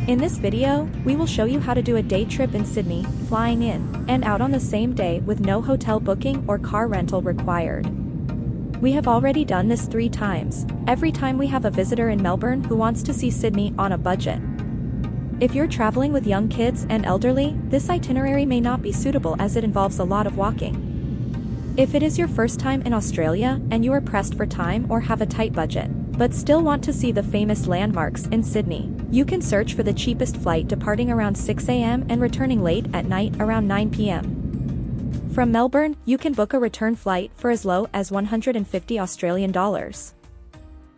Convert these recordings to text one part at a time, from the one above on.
In this video, we will show you how to do a day trip in Sydney, flying in and out on the same day with no hotel booking or car rental required. We have already done this 3 times, every time we have a visitor in Melbourne who wants to see Sydney on a budget. If you're traveling with young kids and elderly, this itinerary may not be suitable as it involves a lot of walking. If it is your first time in Australia and you are pressed for time or have a tight budget, but still want to see the famous landmarks in Sydney, you can search for the cheapest flight departing around 6 a.m. and returning late at night around 9 p.m. From Melbourne, you can book a return flight for as low as 150 Australian dollars.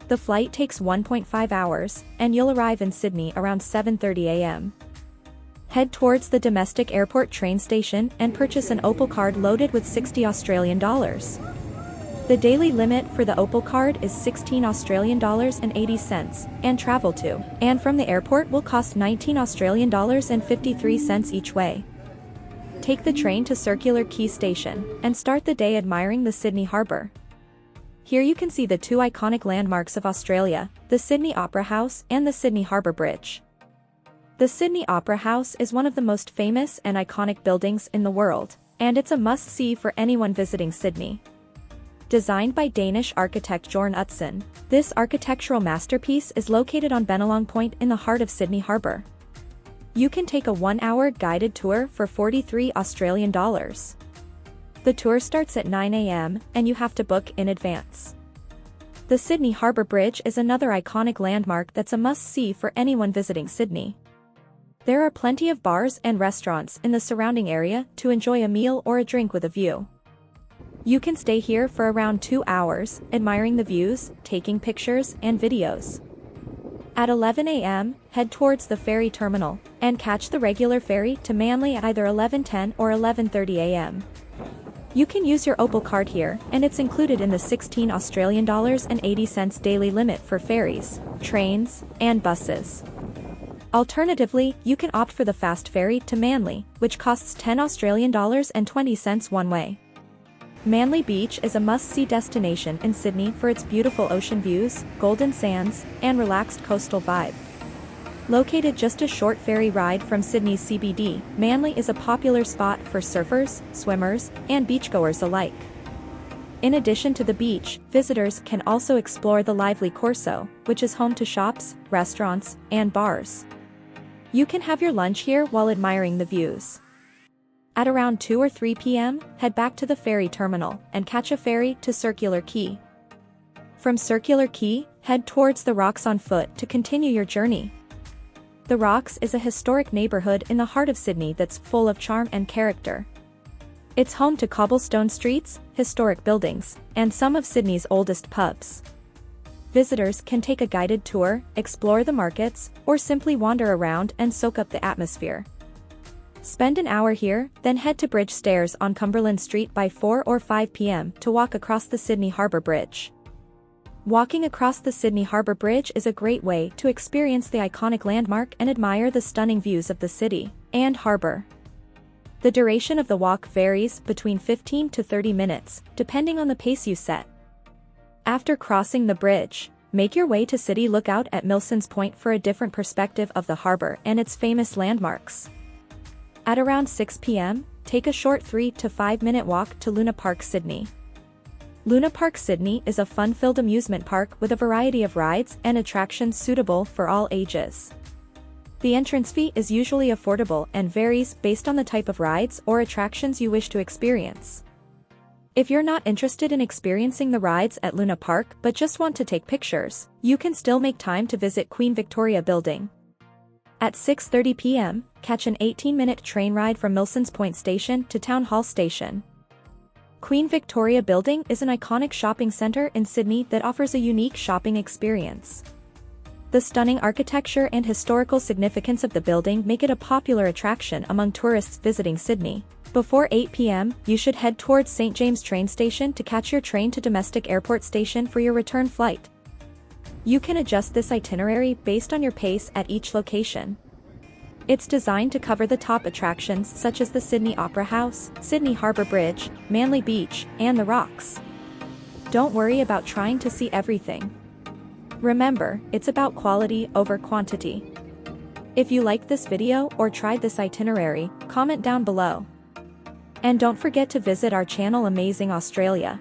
The flight takes 1.5 hours, and you'll arrive in Sydney around 7:30 a.m. Head towards the domestic airport train station and purchase an Opal card loaded with 60 Australian dollars. The daily limit for the Opal card is 16 Australian dollars and 80 cents, and travel to and from the airport will cost 19 Australian dollars and 53 cents each way. Take the train to Circular Quay Station and start the day admiring the Sydney Harbour. Here you can see the 2 iconic landmarks of Australia, the Sydney Opera House and the Sydney Harbour Bridge. The Sydney Opera House is one of the most famous and iconic buildings in the world, and it's a must-see for anyone visiting Sydney. Designed by Danish architect Jorn Utzon, this architectural masterpiece is located on Bennelong Point in the heart of Sydney Harbour. You can take a 1-hour guided tour for 43 Australian dollars. The tour starts at 9 a.m. and you have to book in advance. The Sydney Harbour Bridge is another iconic landmark that's a must-see for anyone visiting Sydney. There are plenty of bars and restaurants in the surrounding area to enjoy a meal or a drink with a view. You can stay here for around 2 hours, admiring the views, taking pictures and videos. At 11 a.m., head towards the ferry terminal, and catch the regular ferry to Manly at either 11:10 or 11:30 a.m. You can use your Opal card here, and it's included in the 16 Australian dollars and 80 cents daily limit for ferries, trains, and buses. Alternatively, you can opt for the fast ferry to Manly, which costs 10 Australian dollars and 20 cents one way. Manly Beach is a must-see destination in Sydney for its beautiful ocean views, golden sands, and relaxed coastal vibe. Located just a short ferry ride from Sydney's CBD, Manly is a popular spot for surfers, swimmers, and beachgoers alike. In addition to the beach, visitors can also explore the lively Corso, which is home to shops, restaurants, and bars. You can have your lunch here while admiring the views. At around 2 or 3 p.m., head back to the ferry terminal and catch a ferry to Circular Quay. From Circular Quay, head towards the Rocks on foot to continue your journey. The Rocks is a historic neighborhood in the heart of Sydney that's full of charm and character. It's home to cobblestone streets, historic buildings, and some of Sydney's oldest pubs. Visitors can take a guided tour, explore the markets, or simply wander around and soak up the atmosphere. Spend an hour here, then head to Bridge Stairs on Cumberland Street by 4 or 5 p.m. to walk across the Sydney Harbour Bridge. Walking across the Sydney Harbour Bridge is a great way to experience the iconic landmark and admire the stunning views of the city and harbour. The duration of the walk varies between 15 to 30 minutes, depending on the pace you set. After crossing the bridge, make your way to City Lookout at Milsons Point for a different perspective of the harbour and its famous landmarks. At around 6 p.m., take a short 3 to 5 minute walk to Luna Park, Sydney. Luna Park, Sydney is a fun-filled amusement park with a variety of rides and attractions suitable for all ages. The entrance fee is usually affordable and varies based on the type of rides or attractions you wish to experience. If you're not interested in experiencing the rides at Luna Park but just want to take pictures, you can still make time to visit Queen Victoria Building. At 6:30 p.m., catch an 18-minute train ride from Milsons Point Station to Town Hall Station. Queen Victoria Building is an iconic shopping centre in Sydney that offers a unique shopping experience. The stunning architecture and historical significance of the building make it a popular attraction among tourists visiting Sydney. Before 8 p.m., you should head towards St. James train station to catch your train to Domestic Airport Station for your return flight. You can adjust this itinerary based on your pace at each location. It's designed to cover the top attractions such as the Sydney Opera House, Sydney Harbour Bridge, Manly Beach, and the Rocks. Don't worry about trying to see everything. Remember, it's about quality over quantity. If you liked this video or tried this itinerary, comment down below. And don't forget to visit our channel Amazing Australia.